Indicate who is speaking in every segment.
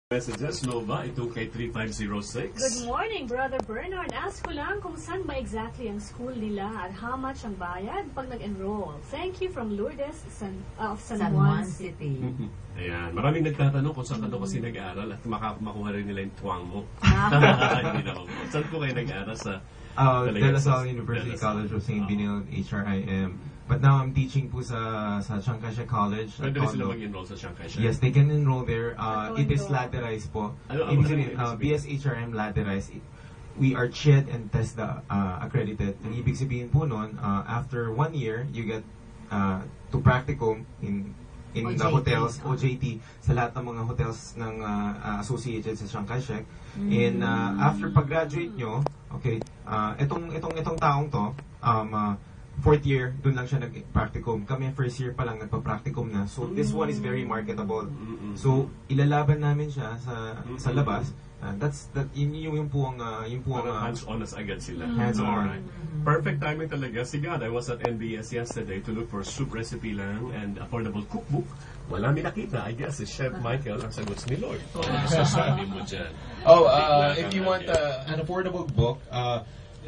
Speaker 1: Messages, Nova, ito kay 3506.
Speaker 2: Good morning, Brother Bernard. Ask ko lang kung saan ba exactly ang school nila at how much ang bayad pag nag-enroll. Thank you from Lourdes of San Juan City.
Speaker 1: Ayan, maraming nagtatanong kung saan ka daw kasi nag-aaral at makuha rin nila yung tuwang mo. Hindi na ako. Saan po kayo nag-aaral sa
Speaker 3: De La Salle University College of St. Benilde, HRIM. But now I'm teaching po sa Chiang Kai-shek College.
Speaker 1: Pwede rin sila mag-enroll sa Chiang Kai-shek?
Speaker 3: Yes, they can enroll there. It is ladderized po.
Speaker 1: Ibig
Speaker 3: sabihin, BSHRM ladderized. We are CHED and TESDA accredited. Ang ibig sabihin po nun, after 1 year, you get to practicum in the hotels, OJT, sa lahat ng mga hotels ng associated sa Chiang Kai-shek. And after pag-graduate nyo, okay, itong taong to, fourth year, dun lang siya nag-practicum. Kami first year pa lang nagpa-practicum na. So this one is very marketable. So ilalaban namin siya sa labas. Yun po ang
Speaker 1: hands-on as agad sila.
Speaker 3: Hands-on.
Speaker 1: Alright. Perfect timing talaga. God, I was at NBS yesterday to look for soup recipe lang and affordable cookbook. Wala mi nakita. I guess si Chef Michael ang sagot ni Lord. Sasabi mo dyan.
Speaker 4: If you want an affordable book,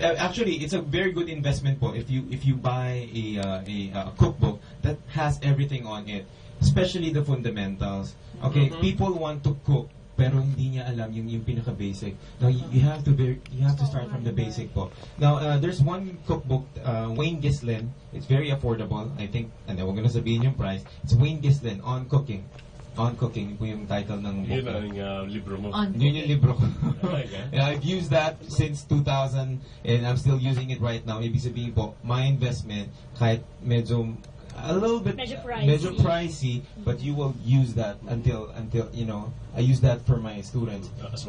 Speaker 4: actually, it's a very good investment po if you buy a cookbook that has everything on it, especially the fundamentals. Okay, people want to cook pero hindi niya alam yung pinaka-basic. Now you have to start from the basic po. Now there's one cookbook, Wayne Gislin. It's very affordable, I think, and then we're gonna sabihin yung price. It's Wayne Gislin on cooking. On Cooking po yung title ng book.
Speaker 1: Yun ang libro mo.
Speaker 4: Yun yung libro ko. I've used that since 2000 and I'm still using it right now. Ibig sabihin po, my investment, kahit a little bit medyo pricey, but you will use that until you know, I use that for my students as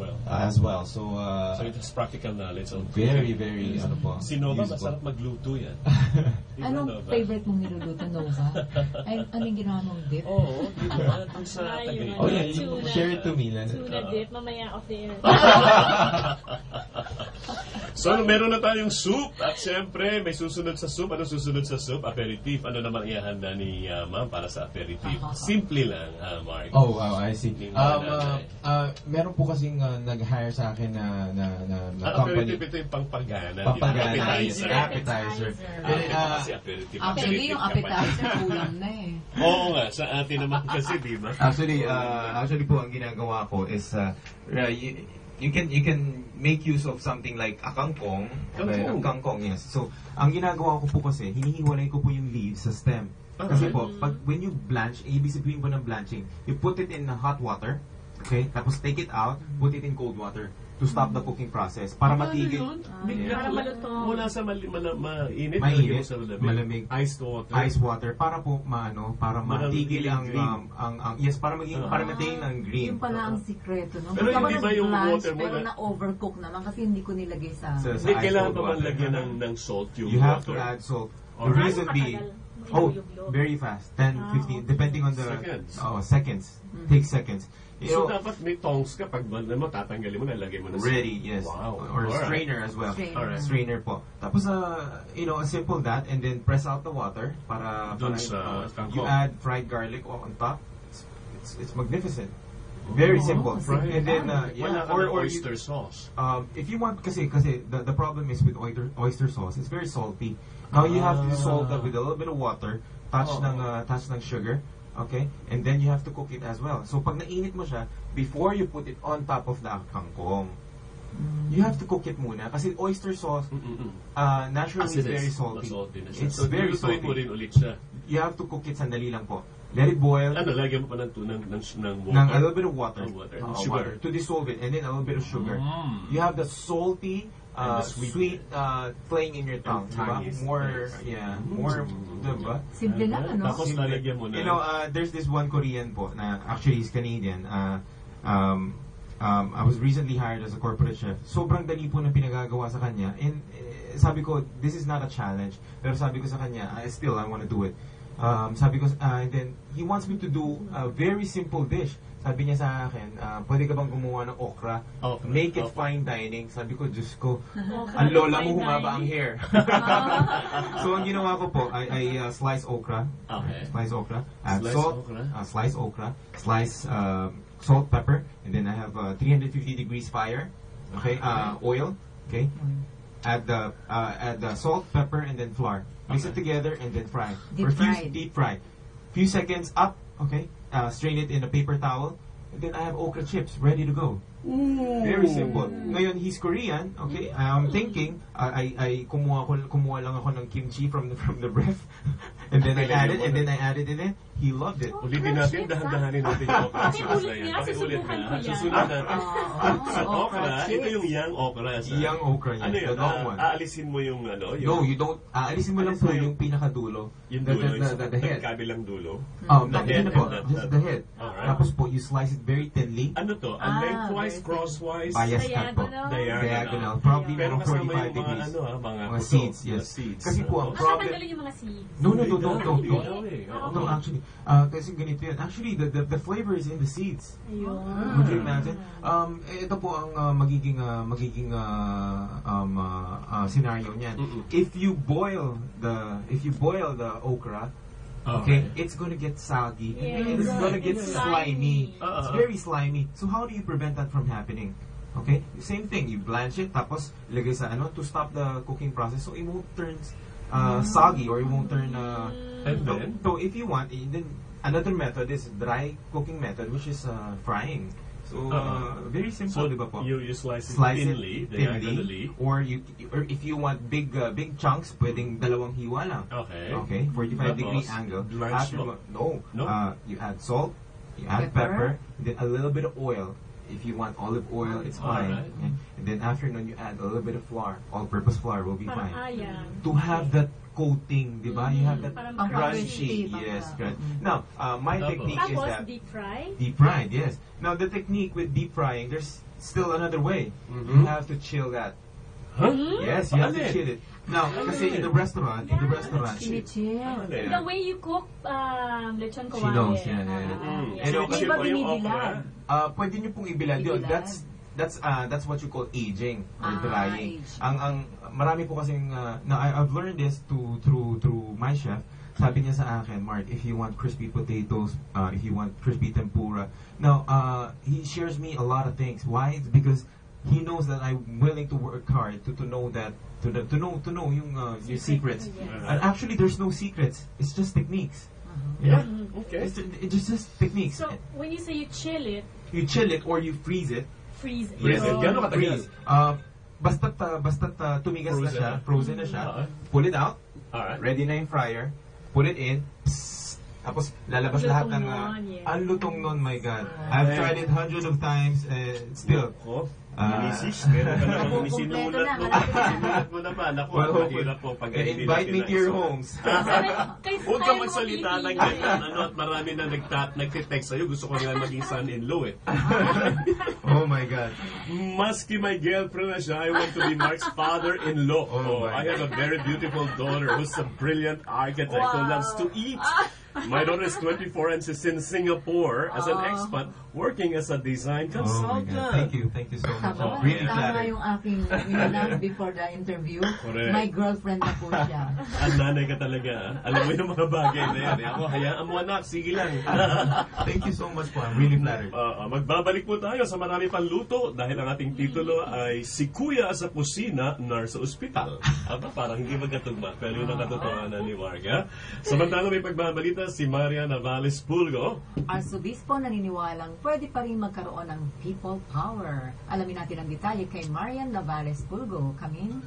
Speaker 4: well. So
Speaker 1: it's practical knowledge.
Speaker 4: Very
Speaker 1: Si Nova, masarap magluto yan.
Speaker 5: Anong favorite mong niluluto, Nova? Anong ginawa mong dip?
Speaker 1: Oo, diba? Dun sa Tagaytay.
Speaker 4: Oh yeah, share it to me.
Speaker 2: Tuna dip, mamaya off the air.
Speaker 1: So, meron na tayong soup. At siyempre, may susunod sa soup. Ano susunod sa soup? Aperitif. Ano naman ihanda ni Ma'am para sa aperitif? Simple lang, Mark.
Speaker 4: Oh, wow, I see. Meron po kasing nag-hire sa akin na company.
Speaker 1: Aperitif, ito yung pangpagana.
Speaker 4: Appetizer.
Speaker 5: Actually, yung appetizer, kulang na eh.
Speaker 1: Oo nga, sa atin naman kasi, di ba?
Speaker 3: Actually po, ang ginagawa ko is, you can make use of something like a kangkong. Kangkong, yes. So, ang ginagawa ko po kasi, hinihiwalay ko po yung leaves sa stem. Kasi po, when you blanch, ibig sabihin po ng blanching, you put it in hot water, okay? Tapos take it out, put it in cold water to stop the cooking process. Para matigil.
Speaker 2: Para malutong.
Speaker 1: Mula sa mainit,
Speaker 3: malamig,
Speaker 1: iced water.
Speaker 3: Ice water para po para matigil ang yes, para maintain ang green.
Speaker 5: Yung pala ang sikreto, no?
Speaker 1: Pero hindi ba yung water mo
Speaker 5: pero na-overcook naman kasi hindi ko nilagay sa
Speaker 1: hindi kailangan pa man lagyan ng salt yung
Speaker 3: you
Speaker 1: water.
Speaker 3: have to add salt. The reason being, very fast, 10, 15, depending on the seconds. Takes seconds.
Speaker 1: So, dapat may tongs ka pag mo, tatanggalin mo, nalagay mo na
Speaker 3: ready, yes.
Speaker 1: Wow.
Speaker 3: Or strainer as well.
Speaker 1: Strainer
Speaker 3: po. Tapos, a simple that, and then press out the water para you add fried garlic on top. It's magnificent. Very simple. And then,
Speaker 1: or oyster sauce.
Speaker 3: If you want, kasi the problem is with oyster sauce, it's very salty. Now you have to salt that with a little bit of water, touch ng sugar. Okay? And then you have to cook it as well. So, pag nainit mo siya, before you put it on top of the kangkong, you have to cook it muna. Kasi oyster sauce, naturally is very salty. It's very salty.
Speaker 1: Mo rin ulit siya.
Speaker 3: You have to cook it sandali lang po. Let it boil.
Speaker 1: Lagyan mo pa ng water?
Speaker 3: Ng a little bit of water.
Speaker 1: Sugar.
Speaker 3: To dissolve it. And then a little bit of sugar. You have the salty, sweet playing in your tongue. More, diba?
Speaker 5: Simple lang, ano?
Speaker 1: Tapos lalagyan mo na.
Speaker 3: You know, there's this one Korean po na actually he's Canadian. I was recently hired as a corporate chef. Sobrang dali po ng pinagagawa sa kanya. And sabi ko, this is not a challenge. Pero sabi ko sa kanya, I want to do it. Sabi ko, and then he wants me to do a very simple dish. Sabi niya sa akin, pwede ka bang gumawa ng okra? Make it fine dining. Sabi ko, Diyos ko, ang lola mo humaba ang hair. So, ang ginawa ko po, I slice okra. Slice okra. Add salt. Slice okra. Slice salt, pepper, and then I have 350 degrees fire. Okay, oil. Okay, add the salt, pepper, and then flour. Mix it together and then fry. Deep fry. Few seconds up. Okay, strain it in a paper towel. And then I have okra chips ready to go. Very simple. Ngayon, he's Korean. Okay, I'm thinking, I kumuha lang ako ng kimchi from the ref, and then I added it in. He loved it.
Speaker 1: Ulitin natin, dahan-dahanin natin yung okra. Pakiulit nga. Susunod natin. Sa okra, ito yung young okra.
Speaker 3: Young okra, yes.
Speaker 1: Ano yun?
Speaker 3: The long one.
Speaker 1: Aalisin mo yung ano?
Speaker 3: No, you don't. Aalisin mo lang po yung pinakadulo.
Speaker 1: Yung dulo,
Speaker 3: the head.
Speaker 1: kabilang dulo.
Speaker 3: The head po. Just the head.
Speaker 1: Alright.
Speaker 3: Tapos po, you slice it very thinly.
Speaker 1: Ano to? Lengthwise, crosswise?
Speaker 3: Bias cut po.
Speaker 1: Diagonal.
Speaker 3: Probably
Speaker 1: Pero
Speaker 3: mga
Speaker 1: kasama
Speaker 3: 45
Speaker 1: yung mga
Speaker 3: degrees.
Speaker 1: ano mga
Speaker 3: Mga
Speaker 1: buto,
Speaker 3: seeds, yes.
Speaker 1: mga seeds.
Speaker 3: Kasi po, ang
Speaker 2: Basta
Speaker 3: problem...
Speaker 2: tanggalin yung mga seeds.
Speaker 3: No, don't.
Speaker 1: Oo.
Speaker 3: No, actually, kasi ganito yan. Actually, the flavor is in the seeds.
Speaker 2: Ayun.
Speaker 3: Would you imagine? Ito po ang magiging scenario niyan. If you boil the okra, okay, it's gonna get soggy.
Speaker 2: Yeah,
Speaker 3: It's gonna get
Speaker 2: it's
Speaker 3: slimy.
Speaker 2: slimy.
Speaker 3: It's very slimy. So how do you prevent that from happening? Okay, same thing. You blanch it, tapos ilagay sa to stop the cooking process, so it won't turn soggy or it won't turn.
Speaker 1: And then?
Speaker 3: So if you want, then another method is dry cooking method, which is frying. So very simple, di ba po?
Speaker 1: You slice it
Speaker 3: Slice
Speaker 1: thinly, diagonally.
Speaker 3: or if you want big chunks, pwedeng dalawang hiwa lang.
Speaker 1: Okay.
Speaker 3: 45 degree
Speaker 1: Tapos,
Speaker 3: angle.
Speaker 1: blanch mo.
Speaker 3: No.
Speaker 1: No?
Speaker 3: You add salt, you add pepper, then a little bit of oil. If you want olive oil, it's fine.
Speaker 1: Alright.
Speaker 3: Okay? And then after you add a little bit of flour. All-purpose flour will be
Speaker 2: Parang
Speaker 3: fine.
Speaker 2: ayan.
Speaker 3: To have that coating, di ba? You have that
Speaker 2: Parang
Speaker 3: crunchy.
Speaker 5: crunchy.
Speaker 3: Yes, correct. Now, my
Speaker 1: Tapos?
Speaker 3: technique is
Speaker 2: Tapos,
Speaker 3: that
Speaker 2: deep fry.
Speaker 3: deep fried, yes. Now, the technique with deep frying, there's still another way. You have to chill that.
Speaker 1: Huh?
Speaker 3: Yes, you have to
Speaker 1: Alin?
Speaker 3: chill it. Now, kasi in the restaurant,
Speaker 5: Chinichil.
Speaker 2: The way you cook lechon kawali.
Speaker 3: She knows, yeah.
Speaker 2: Yeah.
Speaker 3: And
Speaker 5: Hindi ba binibilad?
Speaker 3: Pwede nyo pong ibilad yun.
Speaker 5: Ibilad?
Speaker 3: That's what you call aging or drying.
Speaker 5: Aged.
Speaker 3: Ang marami po kasing now I've learned this through my chef. Sabi niya sa akin, Mark, if you want crispy potatoes, if you want crispy tempura. Now, he shares me a lot of things. Why? It's because he knows that I'm willing to work hard to know that to know yung secrets.
Speaker 2: Yes.
Speaker 3: And actually, there's no secrets. It's just techniques.
Speaker 1: Yeah. Okay.
Speaker 3: It's just techniques.
Speaker 2: So, when you say you chill it,
Speaker 3: You chill it or you freeze it.
Speaker 2: freeze it.
Speaker 1: Freeze it. Gano'n katagal?
Speaker 3: Freeze. Basta't tumigas na siya, frozen na siya, pull it out,
Speaker 1: Alright.
Speaker 3: ready na yung fryer, put it in, tapos lalabas lahat ng
Speaker 2: Lutong nun, yeah.
Speaker 3: ang lutong nun, my God. I've tried it hundreds of times, still.
Speaker 1: Ako, misis, meron ka namang isinulat mo. Isinulat mo naman. Ako, mahirap po pag
Speaker 3: invite me to your homes.
Speaker 1: Huwag ka magsalita ng ganyan. At marami na nagtitext sa'yo. Gusto ko nga maging son-in-law eh.
Speaker 3: Oh my God.
Speaker 1: Maski my girlfriend na siya, I want to be Mark's father-in-law.
Speaker 3: Oh my
Speaker 1: I have a very beautiful daughter who's a brilliant architect who loves to eat. My daughter is 24 and she's in Singapore as an expat working as a design
Speaker 3: Oh my
Speaker 1: consultant.
Speaker 3: God. Thank you so much.
Speaker 5: Tama,
Speaker 3: Really
Speaker 5: tama
Speaker 3: flattered.
Speaker 5: yung aking inanap before the interview.
Speaker 1: Correct.
Speaker 5: My girlfriend na po siya.
Speaker 1: Ang nanay ka talaga. Alam mo yung mga bagay na yan. Ako, hayaan mo anak, sige lang.
Speaker 3: Thank you so much po. I'm really flattered.
Speaker 1: Magbabalik po tayo sa marami pang luto dahil ang ating titulo ay Si Kuya sa Kusina, Nurse sa Ospital. Aba, parang hindi magkatugma, pero yun ang katotohanan ni Marga. Samantala may pagbabalita si Maria Navales Pulgo.
Speaker 5: Arzobispo naniniwalang pwede pa rin magkaroon ng people power. Alamin natin ang detalye kay Marian Navales Pulgo. Come in.